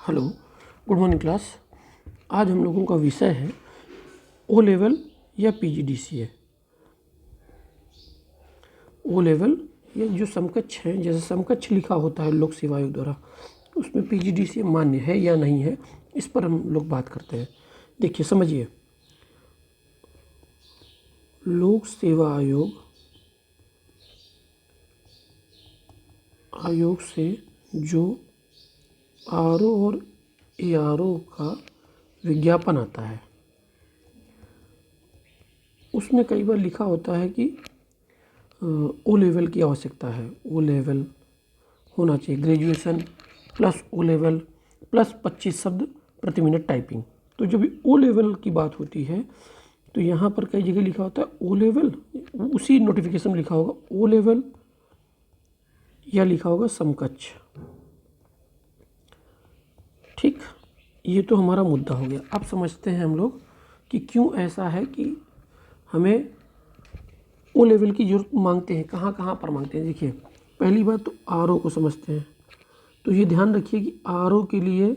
Hello, good morning class. आज हम लोगों का विषय है ओ लेवल या पीजीडीसीए। ओ लेवल ये जो समकक्ष है, जैसे समकक्ष लिखा होता है लोक सेवा आयोग द्वारा, उसमें पीजीडीसीए मान्य है या नहीं है, इस पर हम लोग बात करते हैं। देखिए समझिए, लोक सेवा आयोग से जो आरओ और एआरओ का विज्ञापन आता है, उसमें कई बार लिखा होता है कि ओ लेवल की आवश्यकता है। ओ लेवल होना चाहिए, graduation plus O level plus 25 शब्द प्रति मिनट टाइपिंग। तो जब ओ लेवल की बात होती है तो यहाँ पर कई जगह लिखा होता है ओ लेवल, उसी नोटिफिकेशन में लिखा होगा ओ लेवल या लिखा होगा समकक्ष। ठीक, ये तो हमारा मुद्दा हो गया। अब समझते हैं हम लोग कि क्यों ऐसा है कि हमें ओ लेवल की जरूरत मांगते हैं, कहाँ कहाँ पर मांगते हैं। देखिए, पहली बात तो आरओ को समझते हैं। तो ये ध्यान रखिए कि आरओ के लिए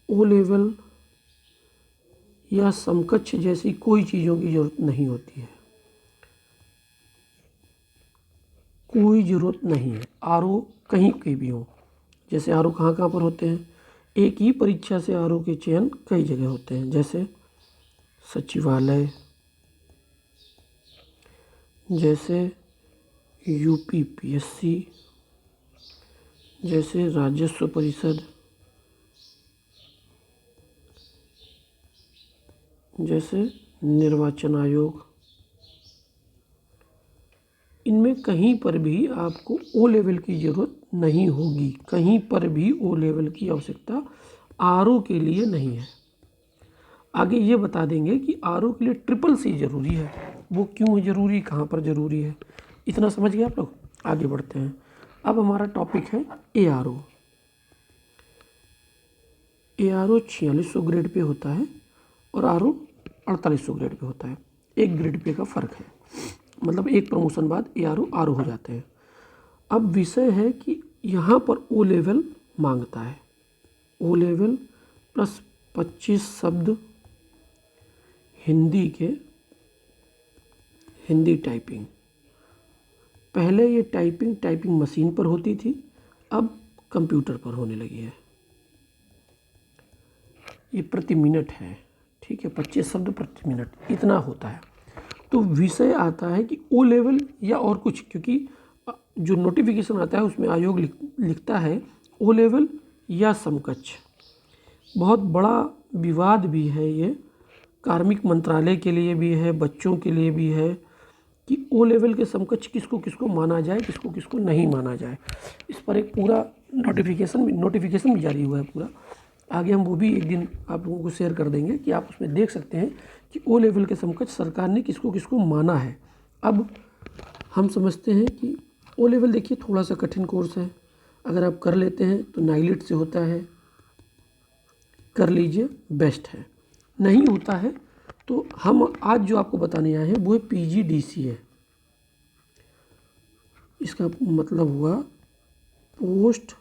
ओ लेवल या समकक्ष जैसी कोई चीज़ों की ज़रूरत नहीं होती है, कोई ज़रूरत नहीं है। आरओ कहीं के भी हो, जैसे आरओ कहाँ कहाँ पर होते हैं, एक ही परीक्षा से आरओ के चयन कई जगह होते हैं, जैसे सचिवालय, जैसे यूपीपीएससी, जैसे राजस्व परिषद, जैसे निर्वाचन आयोग। इनमें कहीं पर भी आपको ओ लेवल की ज़रूरत नहीं होगी, कहीं पर भी ओ लेवल की आवश्यकता आरओ के लिए नहीं है। आगे ये बता देंगे कि आरओ के लिए ट्रिपल सी ज़रूरी है। वो क्यों है ज़रूरी, कहाँ पर ज़रूरी है, इतना समझ गए आप लोग। आगे बढ़ते हैं। अब हमारा टॉपिक है एआरओ। एआरओ 4600 ग्रेड पे होता है और आरओ 4800 ग्रेड पे होता है। एक ग्रेड पे का फ़र्क है, मतलब एक प्रमोशन बाद एआरओ आरओ हो जाते हैं। अब विषय है कि यहाँ पर ओ लेवल मांगता है, ओ लेवल प्लस 25 शब्द हिंदी के, हिंदी टाइपिंग। पहले ये टाइपिंग मशीन पर होती थी, अब कंप्यूटर पर होने लगी है। ये प्रति मिनट है, ठीक है, 25 शब्द प्रति मिनट इतना होता है। तो विषय आता है कि ओ लेवल या और कुछ, क्योंकि जो नोटिफिकेशन आता है उसमें आयोग लिखता है ओ लेवल या समकक्ष। बहुत बड़ा विवाद भी है ये, कार्मिक मंत्रालय के लिए भी है, बच्चों के लिए भी है कि ओ लेवल के समकक्ष किसको किसको माना जाए, किसको किसको नहीं माना जाए। इस पर एक पूरा नोटिफिकेशन भी जारी हुआ है पूरा। आगे हम वो भी एक दिन आप लोगों को शेयर कर देंगे कि आप उसमें देख सकते हैं कि ओ लेवल के समकक्ष सरकार ने किसको किसको माना है। अब हम समझते हैं कि ओ लेवल, देखिए थोड़ा सा कठिन कोर्स है, अगर आप कर लेते हैं तो नाइलिट से होता है, कर लीजिए बेस्ट है। नहीं होता है तो हम आज जो आपको बताने आए हैं वो है पीजीडीसीए। इसका मतलब हुआ post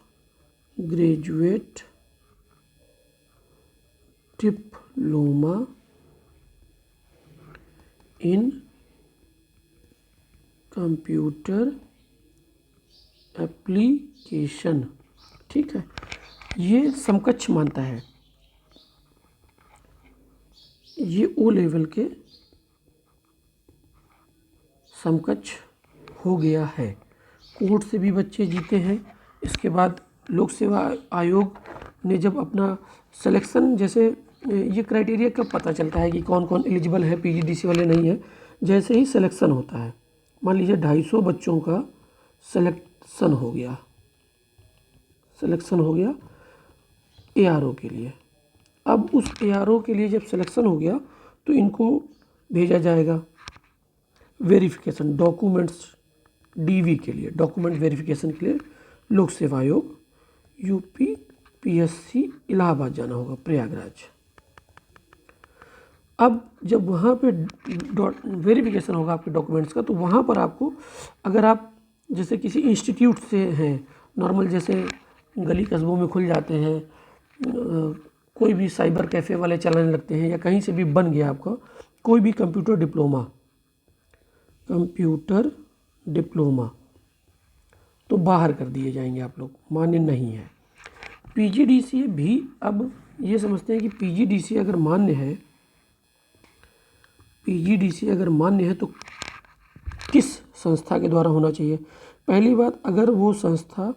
graduate diploma in computer application. ठीक है, ये समकक्ष मानता है, ये ओ लेवल के समकक्ष हो गया है। कोर्ट से भी बच्चे जीते हैं। इसके बाद लोक सेवा आयोग ने जब अपना सिलेक्शन, जैसे ये क्राइटेरिया कब पता चलता है कि कौन कौन एलिजिबल है, पीजीडीसी वाले नहीं है, जैसे ही सिलेक्शन होता है। मान लीजिए 250 बच्चों का सिलेक्शन हो गया एआरओ के लिए। अब उस एआरओ के लिए जब सिलेक्शन हो गया तो इनको भेजा जाएगा वेरिफिकेशन डॉक्यूमेंट्स, डीवी के लिए, डॉक्यूमेंट वेरिफिकेशन के लिए लोक सेवा आयोग यूपीपीएससी इलाहाबाद जाना होगा, प्रयागराज। अब जब वहाँ पे वेरिफिकेशन होगा आपके डॉक्यूमेंट्स का, तो वहाँ पर आपको, अगर आप जैसे किसी इंस्टीट्यूट से हैं, नॉर्मल जैसे गली कस्बों में खुल जाते हैं कोई भी साइबर कैफ़े वाले चलाने लगते हैं, या कहीं से भी बन गया आपका कोई भी कंप्यूटर डिप्लोमा, तो बाहर कर दिए जाएंगे आप लोग, मान्य नहीं है। पीजीडीसीए भी अब ये समझते हैं कि पीजीडीसीए अगर मान्य है तो किस संस्था के द्वारा होना चाहिए। पहली बात, अगर वो संस्था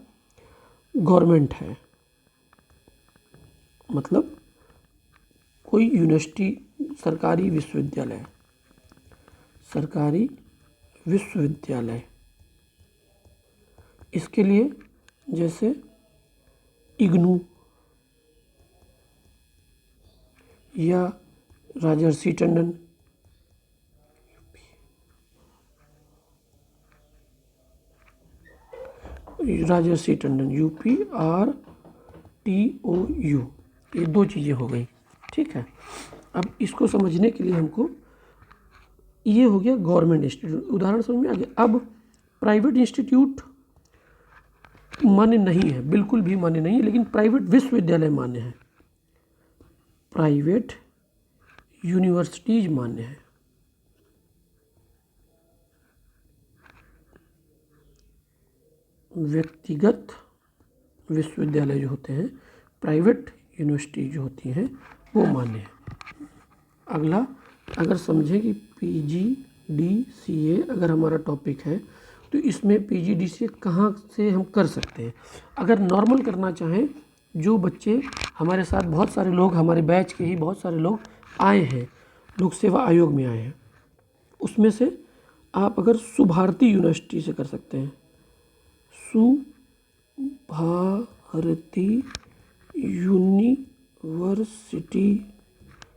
गवर्नमेंट है, मतलब कोई यूनिवर्सिटी, सरकारी विश्वविद्यालय, इसके लिए जैसे इग्नू या राजर्षि टंडन, UPRTOU, ये दो चीज़ें हो गई, ठीक है। अब इसको समझने के लिए हमको, ये हो गया गवर्नमेंट इंस्टीट्यूट, उदाहरण समझ में आ गया। अब प्राइवेट इंस्टीट्यूट मान्य नहीं है, बिल्कुल भी मान्य नहीं है, लेकिन प्राइवेट विश्वविद्यालय मान्य है, प्राइवेट यूनिवर्सिटीज मान्य है। व्यक्तिगत विश्वविद्यालय जो होते हैं, प्राइवेट यूनिवर्सिटी जो होती हैं, वो मान्य है। अगला, अगर समझें कि पीजीडीसीए अगर हमारा टॉपिक है, तो इसमें पीजीडीसीए कहाँ से हम कर सकते हैं। अगर नॉर्मल करना चाहें, जो बच्चे हमारे साथ, बहुत सारे लोग हमारे बैच के ही बहुत सारे लोग आए हैं, लोक सेवा आयोग में आए हैं, उसमें से आप अगर सुभारती यूनिवर्सिटी से कर सकते हैं, सुभारती यूनिवर्सिटी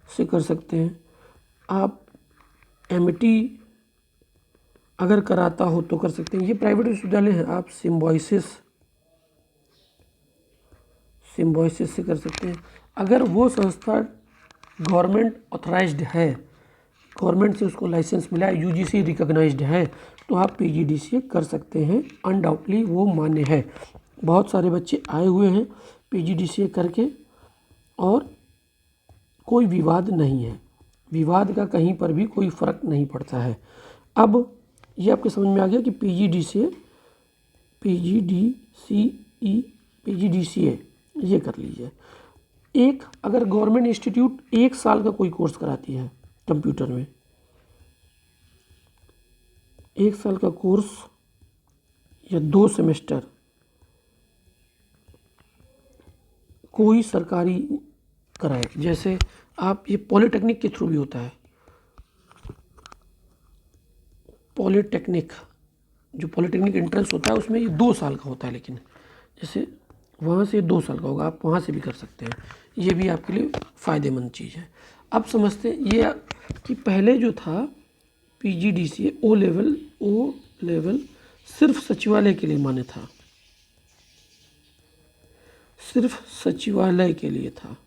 से कर सकते हैं। आप एमटी अगर कराता हो तो कर सकते हैं, ये प्राइवेट विश्वविद्यालय हैं। आप सिम्बोयसिस से कर सकते हैं। अगर वो संस्था गवर्नमेंट ऑथराइज्ड है, गवर्नमेंट से उसको लाइसेंस मिला है, यूजीसी रिकॉग्नाइज्ड है, तो आप पीजीडीसीए कर सकते हैं, अनडाउटली वो मान्य है। बहुत सारे बच्चे आए हुए हैं पीजीडीसीए करके, और कोई विवाद नहीं है, विवाद का कहीं पर भी कोई फ़र्क नहीं पड़ता है। अब ये आपके समझ में आ गया कि पीजीडीसीए ये कर लीजिए। एक, अगर गवर्नमेंट इंस्टीट्यूट 1 साल का कोई कोर्स कराती है कंप्यूटर में, 1 साल का कोर्स या 2 सेमेस्टर, कोई सरकारी कराए, जैसे आप, ये पॉलिटेक्निक के थ्रू भी होता है, पॉलिटेक्निक एंट्रेंस होता है, उसमें ये 2 साल का होता है, लेकिन जैसे वहाँ से 2 साल का होगा, आप वहाँ से भी कर सकते हैं, ये भी आपके लिए फ़ायदेमंद चीज़ है। अब समझते हैं ये कि पहले जो था पीजीडीसीए ओ लेवल सिर्फ सचिवालय के लिए मान्य था, सिर्फ सचिवालय के लिए था।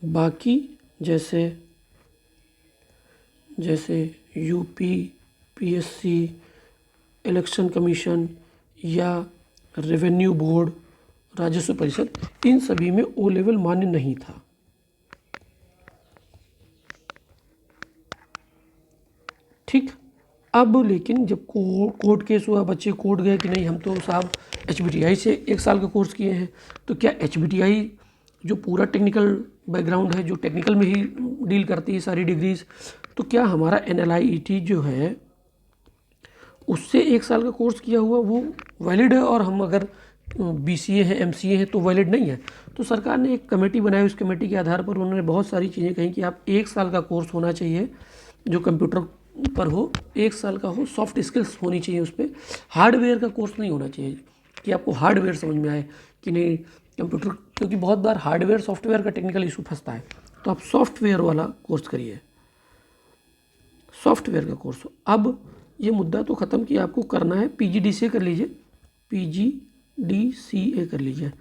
बाकी जैसे यूपी, पीएससी, इलेक्शन कमीशन या रेवेन्यू बोर्ड, राजस्व परिषद, इन सभी में ओ लेवल मान्य नहीं था। ठीक, अब लेकिन जब कोर्ट केस हुआ, बच्चे कोर्ट गए कि नहीं हम तो साहब HBTI से 1 साल का कोर्स किए हैं, तो क्या HBTI जो पूरा टेक्निकल बैकग्राउंड है, जो टेक्निकल में ही डील करती है सारी डिग्रीज, तो क्या हमारा NLIET जो है उससे 1 साल का कोर्स किया हुआ वो वैलिड है, और हम अगर BCA है, MCA है, तो वैलिड नहीं है। तो सरकार ने एक कमेटी बनाई, उस कमेटी के आधार पर उन्होंने बहुत सारी चीज़ें कही कि आप 1 साल का कोर्स होना चाहिए जो कंप्यूटर पर हो, 1 साल का हो, सॉफ्ट स्किल्स होनी चाहिए उस पर, हार्डवेयर का कोर्स नहीं होना चाहिए कि आपको हार्डवेयर समझ में आए कि नहीं कंप्यूटर, क्योंकि बहुत बार हार्डवेयर सॉफ्टवेयर का टेक्निकल इशू फंसता है, तो आप सॉफ्टवेयर वाला कोर्स करिए, सॉफ्टवेयर का कोर्स हो। अब ये मुद्दा तो ख़त्म कि आपको करना है, पीजीडीसीए कर लीजिए, पीजीडीसीए कर लीजिए,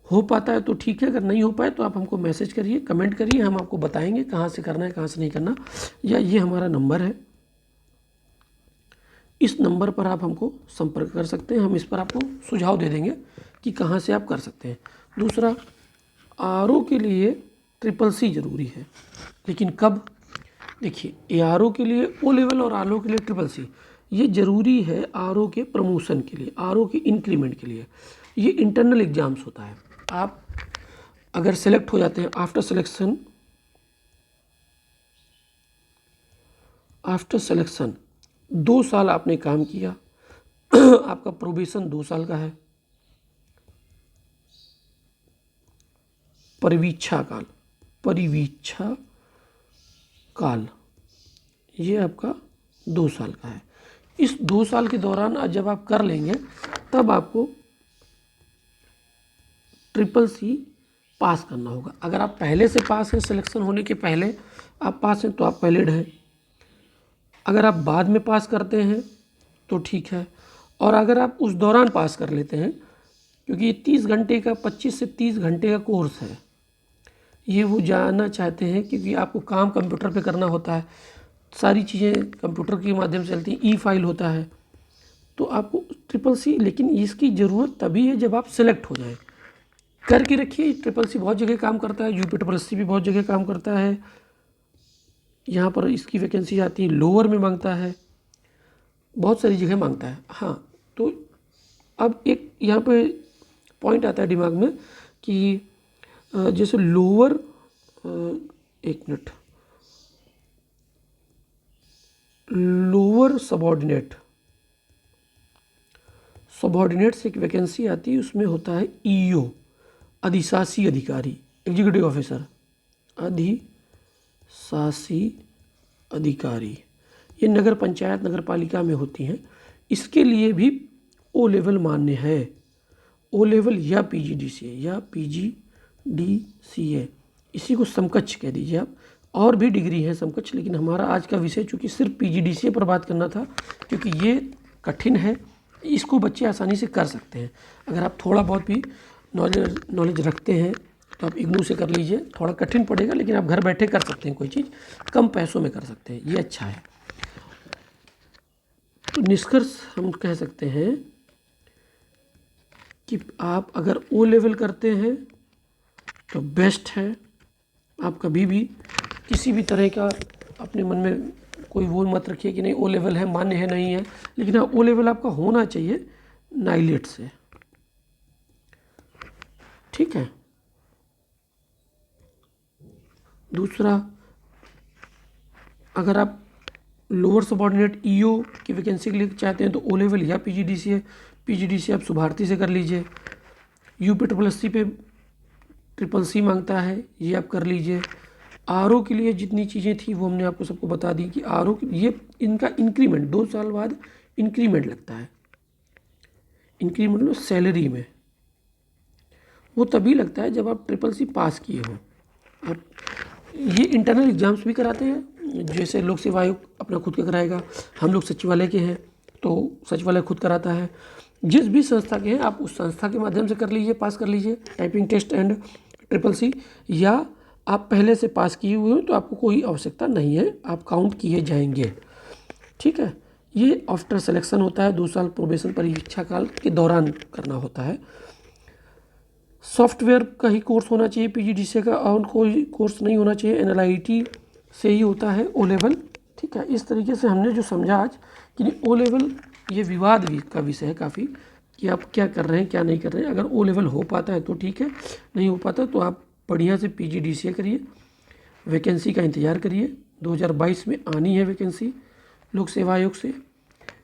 हो पाता है तो ठीक है, अगर नहीं हो पाए तो आप हमको मैसेज करिए, कमेंट करिए, हम आपको बताएंगे कहाँ से करना है, कहाँ से नहीं करना, या ये हमारा नंबर है, इस नंबर पर आप हमको संपर्क कर सकते हैं, हम इस पर आपको सुझाव दे देंगे कि कहाँ से आप कर सकते हैं। दूसरा, आरओ के लिए CCC ज़रूरी है, लेकिन कब? देखिए, एआरओ के लिए ओ लेवल और आरओ के लिए CCC ये ज़रूरी है आरओ के प्रमोशन के लिए, आरओ के इंक्रीमेंट के लिए। ये इंटरनल एग्ज़ाम्स होता है। आप अगर सेलेक्ट हो जाते हैं आफ्टर सिलेक्शन 2 साल आपने काम किया आपका प्रोबेशन 2 साल का है। परिवीक्षा काल ये आपका 2 साल का है। इस 2 साल के दौरान जब आप कर लेंगे तब आपको CCC पास करना होगा। अगर आप पहले से पास हैं, सिलेक्शन होने के पहले आप पास हैं तो आप वैलिड हैं। अगर आप बाद में पास करते हैं तो ठीक है, और अगर आप उस दौरान पास कर लेते हैं, क्योंकि ये 30 घंटे का 25 से 30 घंटे का कोर्स है, ये वो जानना चाहते हैं क्योंकि आपको काम कंप्यूटर पे करना होता है, सारी चीज़ें कंप्यूटर के माध्यम से चलती हैं, ई-फाइल होता है, तो आपको CCC, लेकिन इसकी ज़रूरत तभी है जब आप सेलेक्ट हो जाएं। करके रखिए, CCC बहुत जगह काम करता है, UPSC भी बहुत जगह काम करता है। यहाँ पर इसकी वैकेंसी आती है, लोअर में मांगता है, बहुत सारी जगह मांगता है। हाँ, तो अब एक यहाँ पे पॉइंट आता है दिमाग में कि जैसे लोअर, एक मिनट, लोअर सबॉर्डिनेट से एक वैकेंसी आती है, उसमें होता है EO, अधिशासी अधिकारी, एग्जीक्यूटिव ऑफिसर, अधिशासी अधिकारी, ये नगर पंचायत नगर पालिका में होती हैं। इसके लिए भी ओ लेवल मान्य है, ओ लेवल या PGDCA, इसी को समकक्ष कह दीजिए आप। और भी डिग्री है समकक्ष, लेकिन हमारा आज का विषय चूँकि सिर्फ PGDCA पर बात करना था, क्योंकि ये कठिन है, इसको बच्चे आसानी से कर सकते हैं। अगर आप थोड़ा बहुत भी नॉलेज रखते हैं तो आप इग्नू से कर लीजिए, थोड़ा कठिन पड़ेगा लेकिन आप घर बैठे कर सकते हैं, कोई चीज़ कम पैसों में कर सकते हैं, ये अच्छा है। तो निष्कर्ष हम कह सकते हैं कि आप अगर ओ लेवल करते हैं तो बेस्ट है। आप कभी भी किसी भी तरह का अपने मन में कोई वो मत रखिए कि नहीं ओ लेवल है, मान्य है, नहीं है, लेकिन हाँ ओ लेवल आपका होना चाहिए नाइलेट से, ठीक है। दूसरा, अगर आप लोअर सबऑर्डिनेट EO की वैकेंसी के लिए चाहते हैं तो ओ लेवल या PGDCA आप शुभारती से कर लीजिए। UPSC पे CCC मांगता है, ये आप कर लीजिए। आरओ के लिए जितनी चीज़ें थी वो हमने आपको सबको बता दी कि आरओ ये इनका इंक्रीमेंट 2 साल बाद इंक्रीमेंट लगता है। इंक्रीमेंट मतलब सैलरी में वो तभी लगता है जब आप CCC पास किए हो। आप ये इंटरनल एग्ज़ाम्स भी कराते हैं, जैसे लोक सेवा आयोग अपना खुद का कराएगा, हम लोग सचिवालय के हैं तो सचिवालय खुद कराता है। जिस भी संस्था के हैं आप उस संस्था के माध्यम से कर लीजिए, पास कर लीजिए टाइपिंग टेस्ट एंड CCC, या आप पहले से पास किए हुए हो तो आपको कोई आवश्यकता नहीं है, आप काउंट किए जाएंगे, ठीक है। ये आफ्टर सिलेक्शन होता है, 2 साल प्रोबेशन परीक्षा काल के दौरान करना होता है। सॉफ्टवेयर का ही कोर्स होना चाहिए PGDCA का, और कोई कोर्स नहीं होना चाहिए। NLIT से ही होता है ओ लेवल, ठीक है। इस तरीके से हमने जो समझा आज कि ओ लेवल ये विवाद का विषय है काफ़ी, कि आप क्या कर रहे हैं क्या नहीं कर रहे हैं। अगर ओ लेवल हो पाता है तो ठीक है, नहीं हो पाता तो आप बढ़िया से PGDCA करिए, वैकेंसी का इंतज़ार करिए। 2022 में आनी है वैकेंसी लोक सेवा आयोग से,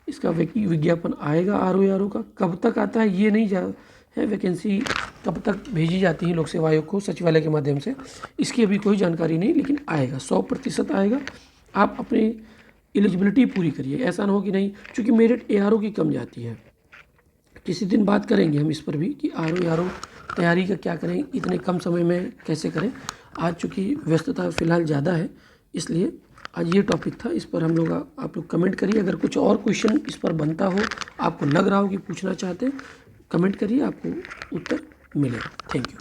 इसका विज्ञापन आएगा RO का। कब तक आता है ये नहीं है, वैकेंसी कब तक भेजी जाती है लोक सेवा आयोग को सचिवालय के माध्यम से, इसकी अभी कोई जानकारी नहीं, लेकिन आएगा, 100% आएगा। आप अपनी एलिजिबिलिटी पूरी करिए, ऐसा ना हो कि नहीं, क्योंकि मेरिट ARO की कम जाती है। किसी दिन बात करेंगे हम इस पर भी कि RO तैयारी का क्या करें, इतने कम समय में कैसे करें। आज चूँकि व्यस्तता फ़िलहाल ज़्यादा है, इसलिए आज ये टॉपिक था, इस पर हम लोग आप लोग कमेंट करिए। अगर कुछ और क्वेश्चन इस पर बनता हो, आपको लग रहा हो कि पूछना चाहते हैं, कमेंट करिए, आपको उत्तर मिलेगा। Thank you.